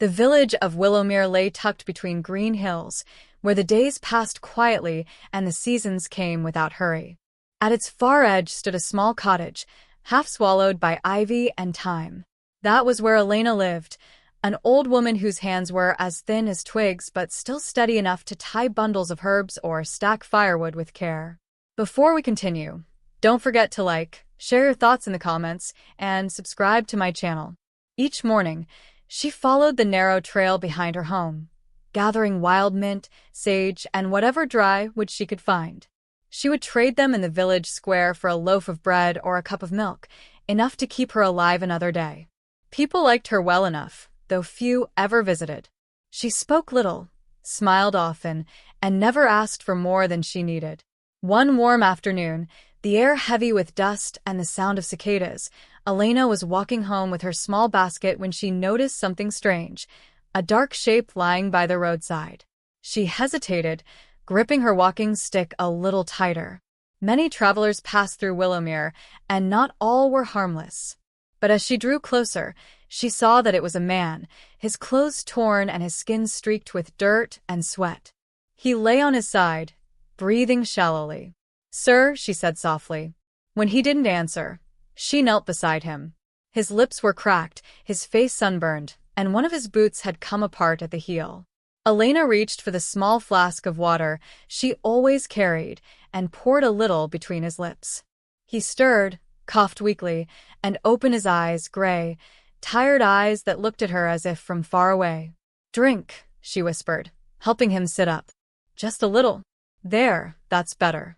The village of Willowmere lay tucked between green hills, where the days passed quietly and the seasons came without hurry. At its far edge stood a small cottage, half swallowed by ivy and thyme. That was where Elena lived, an old woman whose hands were as thin as twigs but still steady enough to tie bundles of herbs or stack firewood with care. Before we continue, don't forget to like, share your thoughts in the comments, and subscribe to my channel. Each morning, she followed the narrow trail behind her home, gathering wild mint, sage, and whatever dry wood she could find. She would trade them in the village square for a loaf of bread or a cup of milk, enough to keep her alive another day. People liked her well enough, though few ever visited. She spoke little, smiled often, and never asked for more than she needed. One warm afternoon, the air heavy with dust and the sound of cicadas, Elena was walking home with her small basket when she noticed something strange, a dark shape lying by the roadside. She hesitated, gripping her walking stick a little tighter. Many travelers passed through Willowmere, and not all were harmless. But as she drew closer, she saw that it was a man, his clothes torn and his skin streaked with dirt and sweat. He lay on his side, breathing shallowly. "Sir," she said softly. When he didn't answer, she knelt beside him. His lips were cracked, his face sunburned, and one of his boots had come apart at the heel. Elena reached for the small flask of water she always carried and poured a little between his lips. He stirred, coughed weakly, and opened his eyes, gray, tired eyes that looked at her as if from far away. "Drink," she whispered, helping him sit up. "Just a little. There, that's better."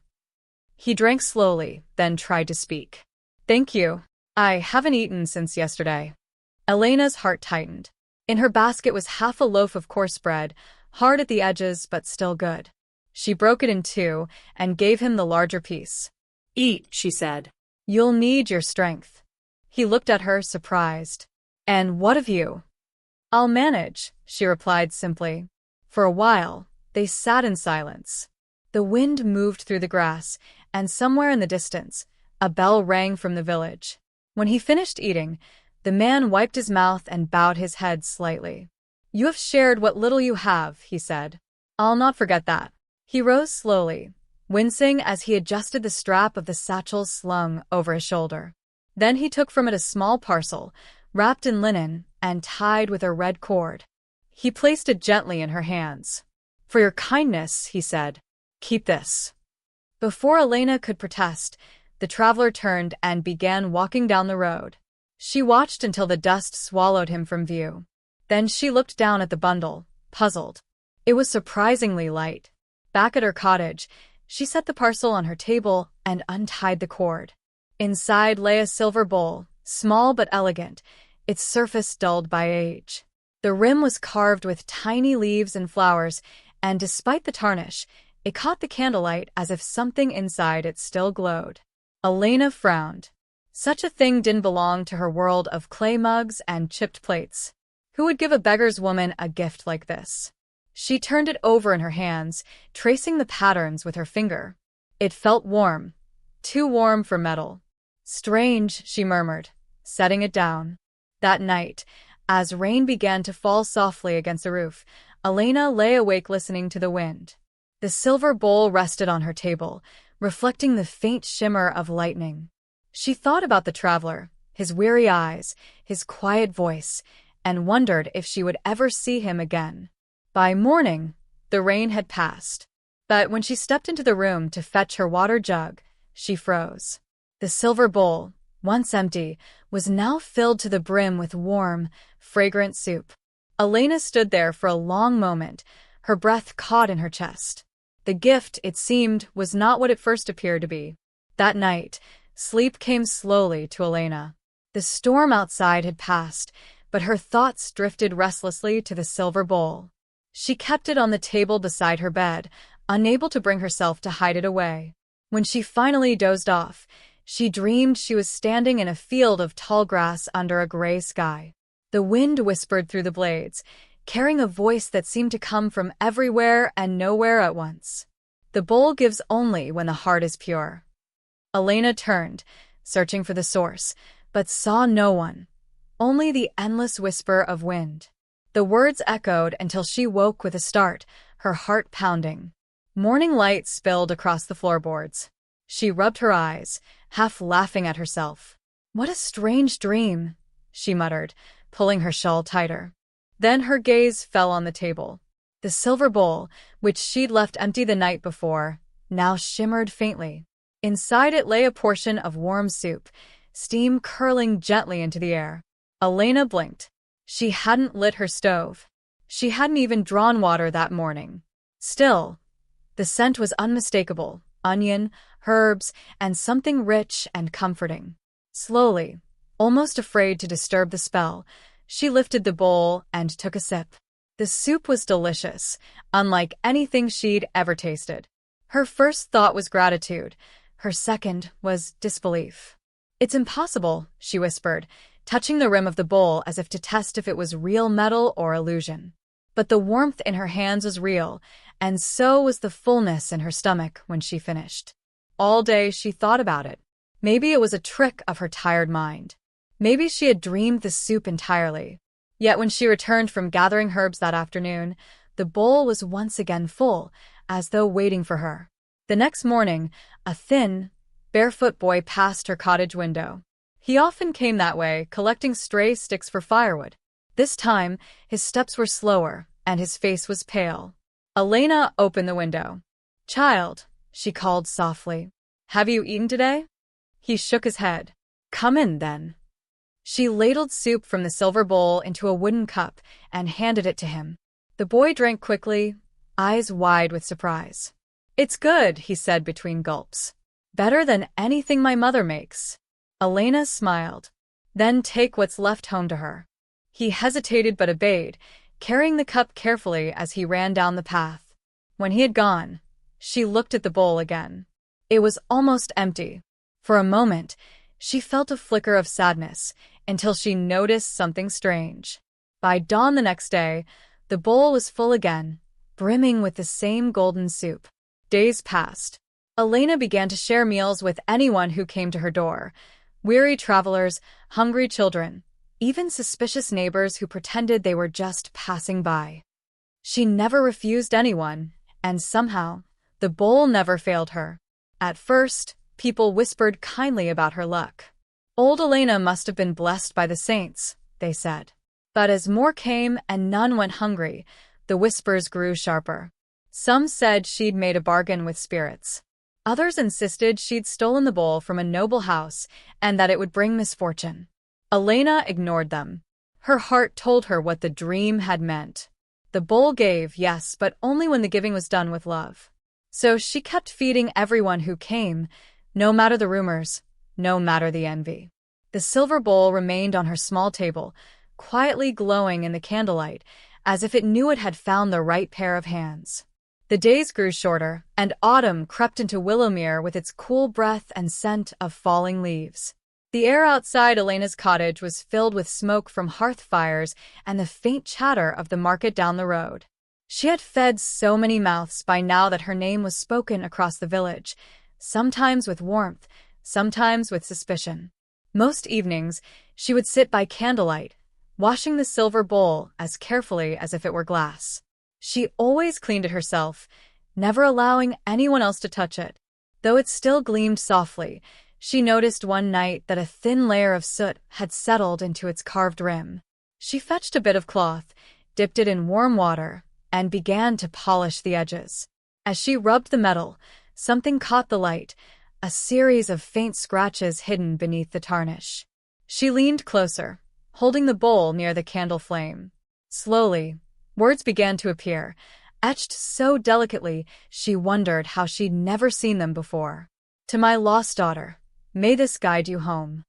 He drank slowly, then tried to speak. "Thank you. I haven't eaten since yesterday." Elena's heart tightened. In her basket was half a loaf of coarse bread, hard at the edges but still good. She broke it in two and gave him the larger piece. "Eat," she said. "You'll need your strength." He looked at her, surprised. "And what of you?" "I'll manage," she replied simply. For a while, they sat in silence. The wind moved through the grass, and somewhere in the distance, a bell rang from the village. When he finished eating, the man wiped his mouth and bowed his head slightly. "You have shared what little you have," he said. "I'll not forget that." He rose slowly, wincing as he adjusted the strap of the satchel slung over his shoulder. Then he took from it a small parcel, wrapped in linen and tied with a red cord. He placed it gently in her hands. "For your kindness," he said, "keep this." Before Elena could protest, the traveler turned and began walking down the road. She watched until the dust swallowed him from view. Then she looked down at the bundle, puzzled. It was surprisingly light. Back at her cottage, she set the parcel on her table and untied the cord. Inside lay a silver bowl, small but elegant, its surface dulled by age. The rim was carved with tiny leaves and flowers, and despite the tarnish, it caught the candlelight as if something inside it still glowed. Elena frowned. Such a thing didn't belong to her world of clay mugs and chipped plates. Who would give a beggar's woman a gift like this? She turned it over in her hands, tracing the patterns with her finger. It felt warm, too warm for metal. "Strange," she murmured, setting it down. That night, as rain began to fall softly against the roof, Elena lay awake listening to the wind. The silver bowl rested on her table, reflecting the faint shimmer of lightning. She thought about the traveler, his weary eyes, his quiet voice, and wondered if she would ever see him again. By morning, the rain had passed. But when she stepped into the room to fetch her water jug, she froze. The silver bowl, once empty, was now filled to the brim with warm, fragrant soup. Elena stood there for a long moment, her breath caught in her chest. The gift, it seemed, was not what it first appeared to be. That night, sleep came slowly to Elena. The storm outside had passed, but her thoughts drifted restlessly to the silver bowl. She kept it on the table beside her bed, unable to bring herself to hide it away. When she finally dozed off, she dreamed she was standing in a field of tall grass under a gray sky. The wind whispered through the blades, carrying a voice that seemed to come from everywhere and nowhere at once. The bowl gives only when the heart is pure. Elena turned, searching for the source, but saw no one, only the endless whisper of wind. The words echoed until she woke with a start, her heart pounding. Morning light spilled across the floorboards. She rubbed her eyes, half laughing at herself. What a strange dream, she muttered, pulling her shawl tighter. Then her gaze fell on the table. The silver bowl, which she'd left empty the night before, now shimmered faintly. Inside it lay a portion of warm soup, steam curling gently into the air. Elena blinked. She hadn't lit her stove. She hadn't even drawn water that morning. Still, the scent was unmistakable: onion, herbs, and something rich and comforting. Slowly, almost afraid to disturb the spell, she lifted the bowl and took a sip. The soup was delicious, unlike anything she'd ever tasted. Her first thought was gratitude. Her second was disbelief. "It's impossible," she whispered, touching the rim of the bowl as if to test if it was real metal or illusion. But the warmth in her hands was real, and so was the fullness in her stomach when she finished. All day she thought about it. Maybe it was a trick of her tired mind. Maybe she had dreamed the soup entirely. Yet when she returned from gathering herbs that afternoon, the bowl was once again full, as though waiting for her. The next morning, a thin, barefoot boy passed her cottage window. He often came that way, collecting stray sticks for firewood. This time, his steps were slower, and his face was pale. Elena opened the window. "Child," she called softly, "have you eaten today?" He shook his head. "Come in, then." She ladled soup from the silver bowl into a wooden cup and handed it to him. The boy drank quickly, eyes wide with surprise. "It's good," he said between gulps. "Better than anything my mother makes." Elena smiled. "Then take what's left home to her." He hesitated but obeyed, carrying the cup carefully as he ran down the path. When he had gone, she looked at the bowl again. It was almost empty. For a moment, she felt a flicker of sadness, until she noticed something strange. By dawn the next day, the bowl was full again, brimming with the same golden soup. Days passed. Elena began to share meals with anyone who came to her door: weary travelers, hungry children, even suspicious neighbors who pretended they were just passing by. She never refused anyone, and somehow, the bowl never failed her. At first, people whispered kindly about her luck. Old Elena must have been blessed by the saints, they said. But as more came and none went hungry, the whispers grew sharper. Some said she'd made a bargain with spirits. Others insisted she'd stolen the bowl from a noble house and that it would bring misfortune. Elena ignored them. Her heart told her what the dream had meant. The bowl gave, yes, but only when the giving was done with love. So she kept feeding everyone who came, no matter the rumors, no matter the envy. The silver bowl remained on her small table, quietly glowing in the candlelight, as if it knew it had found the right pair of hands. The days grew shorter, and autumn crept into Willowmere with its cool breath and scent of falling leaves. The air outside Elena's cottage was filled with smoke from hearth fires and the faint chatter of the market down the road. She had fed so many mouths by now that her name was spoken across the village, sometimes with warmth, sometimes with suspicion. Most evenings, she would sit by candlelight, washing the silver bowl as carefully as if it were glass. She always cleaned it herself, never allowing anyone else to touch it. Though it still gleamed softly, she noticed one night that a thin layer of soot had settled into its carved rim. She fetched a bit of cloth, dipped it in warm water, and began to polish the edges. As she rubbed the metal, something caught the light, a series of faint scratches hidden beneath the tarnish. She leaned closer, holding the bowl near the candle flame. Slowly, words began to appear, etched so delicately she wondered how she'd never seen them before. "To my lost daughter, may this guide you home."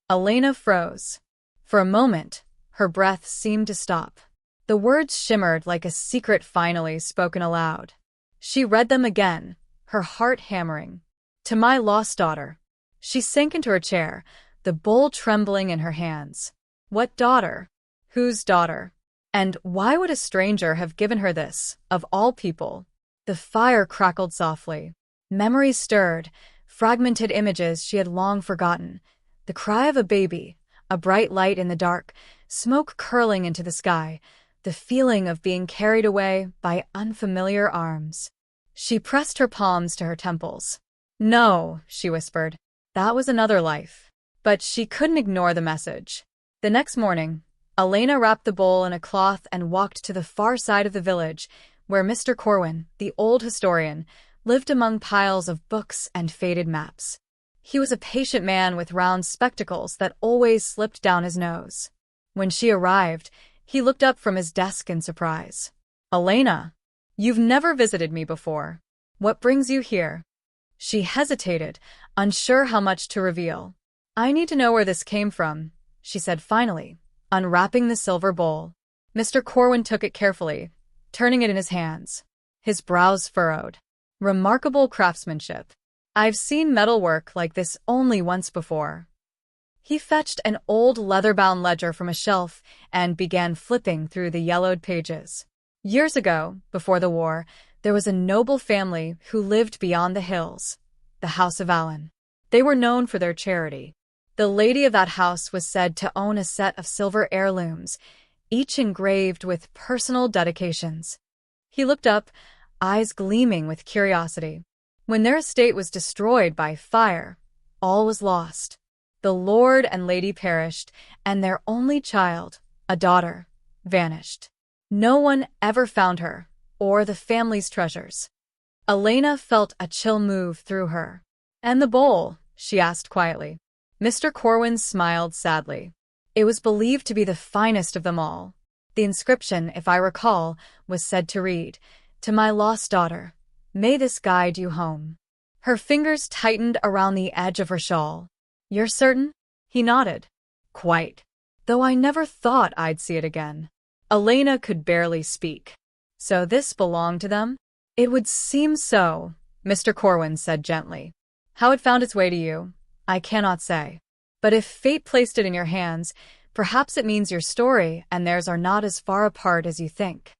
Elena froze. For a moment, her breath seemed to stop. The words shimmered like a secret finally spoken aloud. She read them again, her heart hammering. "To my lost daughter." She sank into her chair, the bowl trembling in her hands. What daughter? Whose daughter? And why would a stranger have given her this, of all people? The fire crackled softly. Memories stirred, fragmented images she had long forgotten. The cry of a baby, a bright light in the dark, smoke curling into the sky, the feeling of being carried away by unfamiliar arms. She pressed her palms to her temples. "No," she whispered. "That was another life." But she couldn't ignore the message. The next morning, Elena wrapped the bowl in a cloth and walked to the far side of the village, where Mr. Corwin, the old historian, lived among piles of books and faded maps. He was a patient man with round spectacles that always slipped down his nose. When she arrived, he looked up from his desk in surprise. "Elena, you've never visited me before. What brings you here?" She hesitated, unsure how much to reveal. "I need to know where this came from," she said finally, unwrapping the silver bowl. Mr. Corwin took it carefully, turning it in his hands. His brows furrowed. "Remarkable craftsmanship. I've seen metalwork like this only once before." He fetched an old leather-bound ledger from a shelf and began flipping through the yellowed pages. Years ago, before the war, there was a noble family who lived beyond the hills, the House of Allen. They were known for their charity. The lady of that house was said to own a set of silver heirlooms, each engraved with personal dedications. He looked up, eyes gleaming with curiosity. When their estate was destroyed by fire, all was lost. The lord and lady perished, and their only child, a daughter, vanished. No one ever found her, or the family's treasures. Elena felt a chill move through her. "And the bowl?" she asked quietly. Mr. Corwin smiled sadly. It was believed to be the finest of them all. The inscription, if I recall, was said to read, "To my lost daughter, may this guide you home." Her fingers tightened around the edge of her shawl. "You're certain?" He nodded. "Quite. Though I never thought I'd see it again." Elena could barely speak. "So this belonged to them?" "It would seem so," Mr. Corwin said gently. "How it found its way to you, I cannot say. But if fate placed it in your hands, perhaps it means your story and theirs are not as far apart as you think."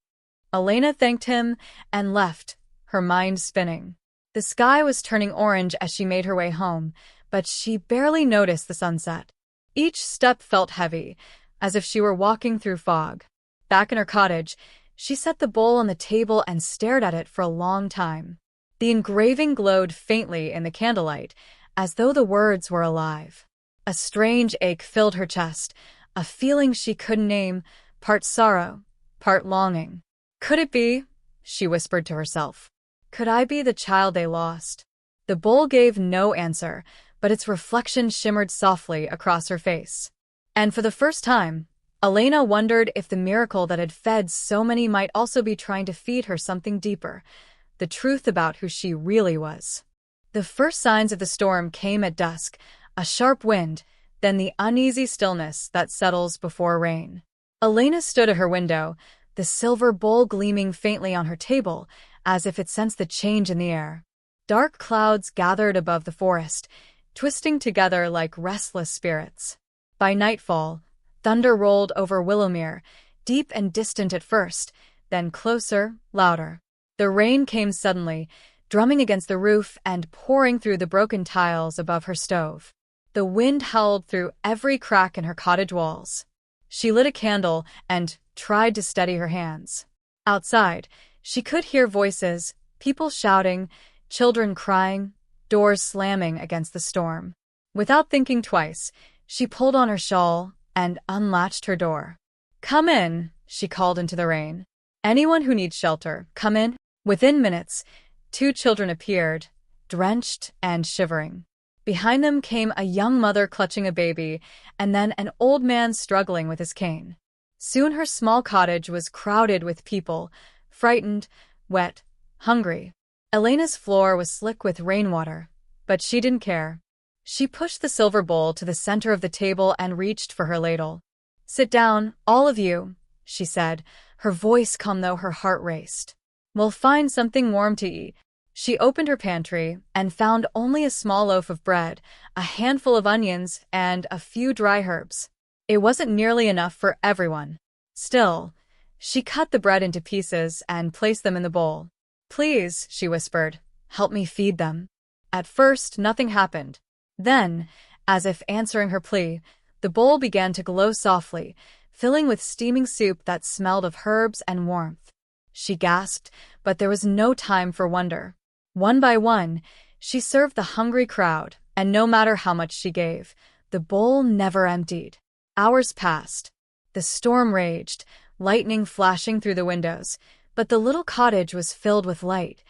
Elena thanked him and left, her mind spinning. The sky was turning orange as she made her way home, but she barely noticed the sunset. Each step felt heavy, as if she were walking through fog. Back in her cottage, she set the bowl on the table and stared at it for a long time. The engraving glowed faintly in the candlelight, as though the words were alive. A strange ache filled her chest, a feeling she couldn't name, part sorrow, part longing. "Could it be?" she whispered to herself. "Could I be the child they lost?" The bowl gave no answer, but its reflection shimmered softly across her face. And for the first time, Elena wondered if the miracle that had fed so many might also be trying to feed her something deeper, the truth about who she really was. The first signs of the storm came at dusk, a sharp wind, then the uneasy stillness that settles before rain. Elena stood at her window, the silver bowl gleaming faintly on her table, as if it sensed the change in the air. Dark clouds gathered above the forest, twisting together like restless spirits. By nightfall, thunder rolled over Willowmere, deep and distant at first, then closer, louder. The rain came suddenly, drumming against the roof and pouring through the broken tiles above her stove. The wind howled through every crack in her cottage walls. She lit a candle and tried to steady her hands. Outside, she could hear voices, people shouting, children crying, doors slamming against the storm. Without thinking twice, she pulled on her shawl and unlatched her door. "Come in," she called into the rain. "Anyone who needs shelter, come in." Within minutes, 2 children appeared, drenched and shivering. Behind them came a young mother clutching a baby, and then an old man struggling with his cane. Soon her small cottage was crowded with people, frightened, wet, hungry. Elena's floor was slick with rainwater, but she didn't care. She pushed the silver bowl to the center of the table and reached for her ladle. "Sit down, all of you," she said, her voice calm though her heart raced. "We'll find something warm to eat." She opened her pantry and found only a small loaf of bread, a handful of onions, and a few dry herbs. It wasn't nearly enough for everyone. Still, she cut the bread into pieces and placed them in the bowl. "Please," she whispered, "help me feed them." At first, nothing happened. Then, as if answering her plea, the bowl began to glow softly, filling with steaming soup that smelled of herbs and warmth. She gasped, but there was no time for wonder. One by one, she served the hungry crowd, and no matter how much she gave, the bowl never emptied. Hours passed. The storm raged, lightning flashing through the windows, but the little cottage was filled with light.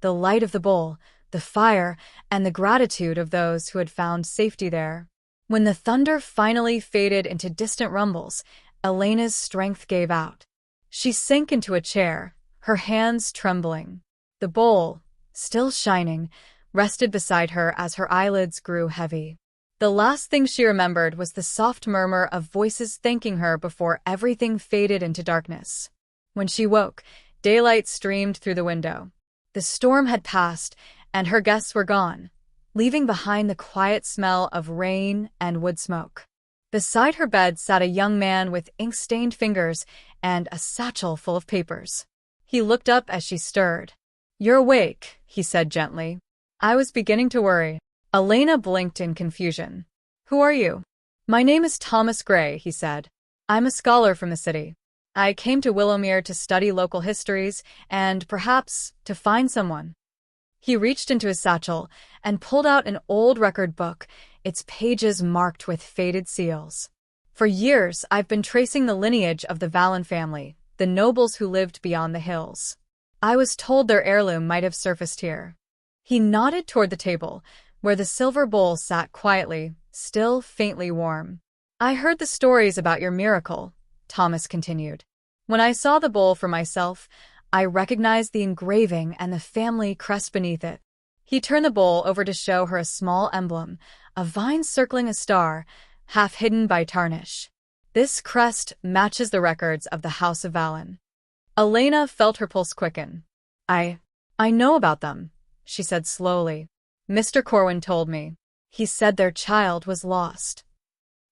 The light of the bowl, the fire, and the gratitude of those who had found safety there. When the thunder finally faded into distant rumbles, Elena's strength gave out. She sank into a chair, her hands trembling. The bowl, still shining, rested beside her as her eyelids grew heavy. The last thing she remembered was the soft murmur of voices thanking her before everything faded into darkness. When she woke, daylight streamed through the window. The storm had passed, and her guests were gone, leaving behind the quiet smell of rain and wood smoke. Beside her bed sat a young man with ink-stained fingers and a satchel full of papers. He looked up as she stirred. "You're awake," he said gently. "I was beginning to worry." Elena blinked in confusion. "Who are you?" "My name is Thomas Gray," he said. "I'm a scholar from the city. I came to Willowmere to study local histories and, perhaps, to find someone." He reached into his satchel and pulled out an old record book, its pages marked with faded seals. "For years, I've been tracing the lineage of the Vallon family, the nobles who lived beyond the hills. I was told their heirloom might have surfaced here." He nodded toward the table, where the silver bowl sat quietly, still faintly warm. "I heard the stories about your miracle," Thomas continued. "When I saw the bowl for myself, I recognized the engraving and the family crest beneath it." He turned the bowl over to show her a small emblem, a vine circling a star, half hidden by tarnish. "This crest matches the records of the House of Vallon." Elena felt her pulse quicken. I know about them," she said slowly. "Mr. Corwin told me. He said their child was lost."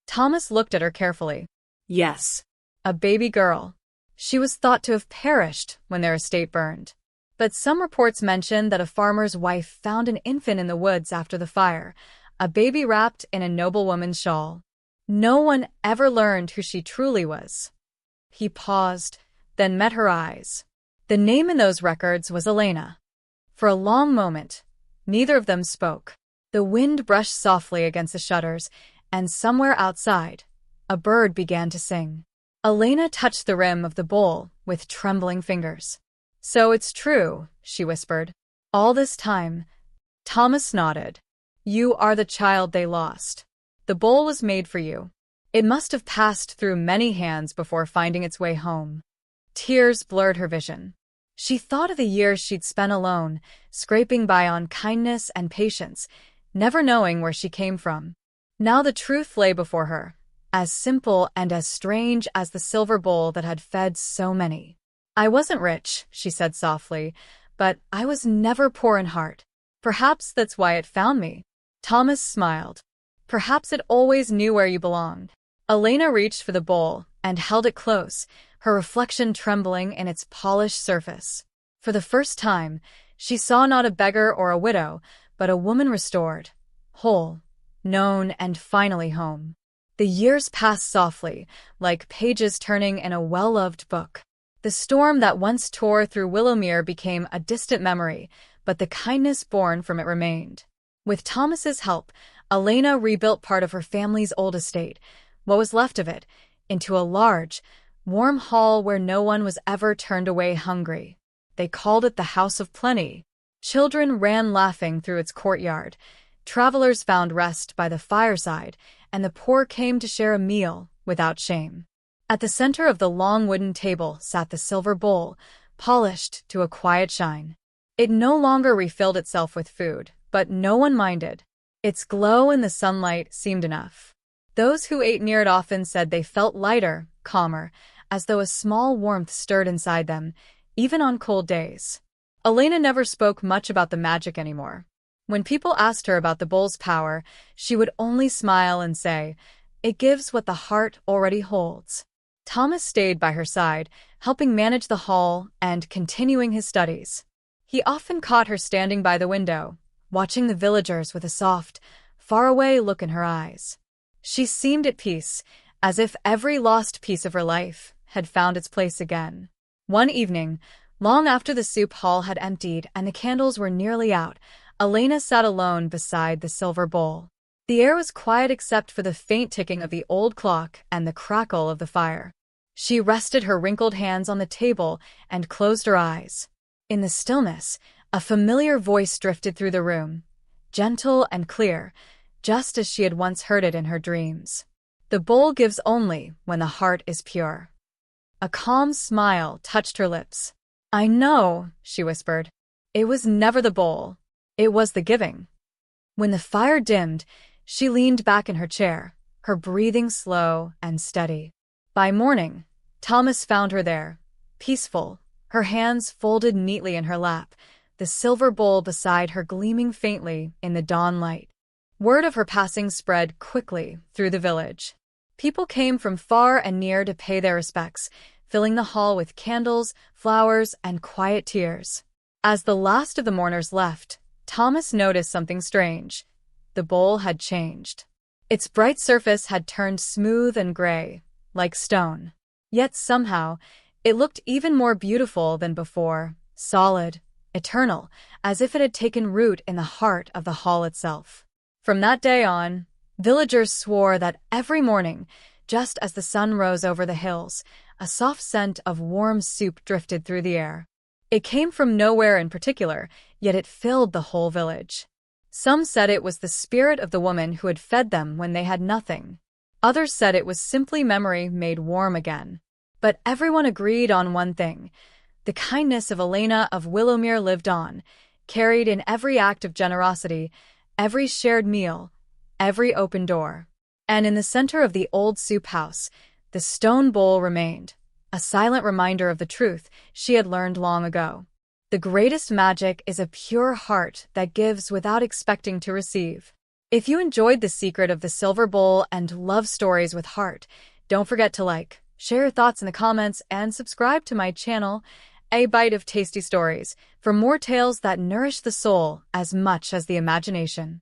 Thomas looked at her carefully. "Yes. A baby girl. She was thought to have perished when their estate burned. But some reports mention that a farmer's wife found an infant in the woods after the fire, a baby wrapped in a noblewoman's shawl. No one ever learned who she truly was." He paused, then met her eyes. The name in those records was Elena. For a long moment, neither of them spoke. The wind brushed softly against the shutters, and somewhere outside, a bird began to sing. Elena touched the rim of the bowl with trembling fingers. "So it's true," she whispered. "All this time." Thomas nodded. "You are the child they lost. The bowl was made for you. It must have passed through many hands before finding its way home." Tears blurred her vision. She thought of the years she'd spent alone, scraping by on kindness and patience, never knowing where she came from. Now the truth lay before her, as simple and as strange as the silver bowl that had fed so many. "I wasn't rich," she said softly, "but I was never poor in heart. Perhaps that's why it found me." Thomas smiled. "Perhaps it always knew where you belonged." Elena reached for the bowl and held it close, her reflection trembling in its polished surface. For the first time, she saw not a beggar or a widow, but a woman restored, whole, known, and finally home. The years passed softly, like pages turning in a well-loved book. The storm that once tore through Willowmere became a distant memory, but the kindness born from it remained. With Thomas's help, Elena rebuilt part of her family's old estate, what was left of it, into a large, warm hall where no one was ever turned away hungry. They called it the House of Plenty. Children ran laughing through its courtyard. Travelers found rest by the fireside, and the poor came to share a meal without shame. At the center of the long wooden table sat the silver bowl, polished to a quiet shine. It no longer refilled itself with food, but no one minded. Its glow in the sunlight seemed enough. Those who ate near it often said they felt lighter, calmer, as though a small warmth stirred inside them, even on cold days. Elena never spoke much about the magic anymore. When people asked her about the bowl's power, she would only smile and say, "It gives what the heart already holds." Thomas stayed by her side, helping manage the hall and continuing his studies. He often caught her standing by the window, watching the villagers with a soft, faraway look in her eyes. She seemed at peace, as if every lost piece of her life had found its place again. One evening, long after the soup hall had emptied and the candles were nearly out, Elena sat alone beside the silver bowl. The air was quiet except for the faint ticking of the old clock and the crackle of the fire. She rested her wrinkled hands on the table and closed her eyes. In the stillness, a familiar voice drifted through the room, gentle and clear, just as she had once heard it in her dreams. The bowl gives only when the heart is pure. A calm smile touched her lips. I know, she whispered. It was never the bowl. It was the giving. When the fire dimmed, she leaned back in her chair, her breathing slow and steady. By morning, Thomas found her there, peaceful, her hands folded neatly in her lap, the silver bowl beside her gleaming faintly in the dawn light. Word of her passing spread quickly through the village. People came from far and near to pay their respects, filling the hall with candles, flowers, and quiet tears. As the last of the mourners left, Thomas noticed something strange. The bowl had changed. Its bright surface had turned smooth and gray, like stone. Yet somehow, it looked even more beautiful than before, solid, eternal, as if it had taken root in the heart of the hall itself. From that day on, villagers swore that every morning, just as the sun rose over the hills, a soft scent of warm soup drifted through the air. It came from nowhere in particular, yet it filled the whole village. Some said it was the spirit of the woman who had fed them when they had nothing. Others said it was simply memory made warm again. But everyone agreed on one thing. The kindness of Elena of Willowmere lived on, carried in every act of generosity, every shared meal, every open door. And in the center of the old soup house, the stone bowl remained, a silent reminder of the truth she had learned long ago. The greatest magic is a pure heart that gives without expecting to receive. If you enjoyed The Secret of the Silver Bowl and love stories with heart, don't forget to like, share your thoughts in the comments, and subscribe to my channel, A Bite of Tasty Stories, for more tales that nourish the soul as much as the imagination.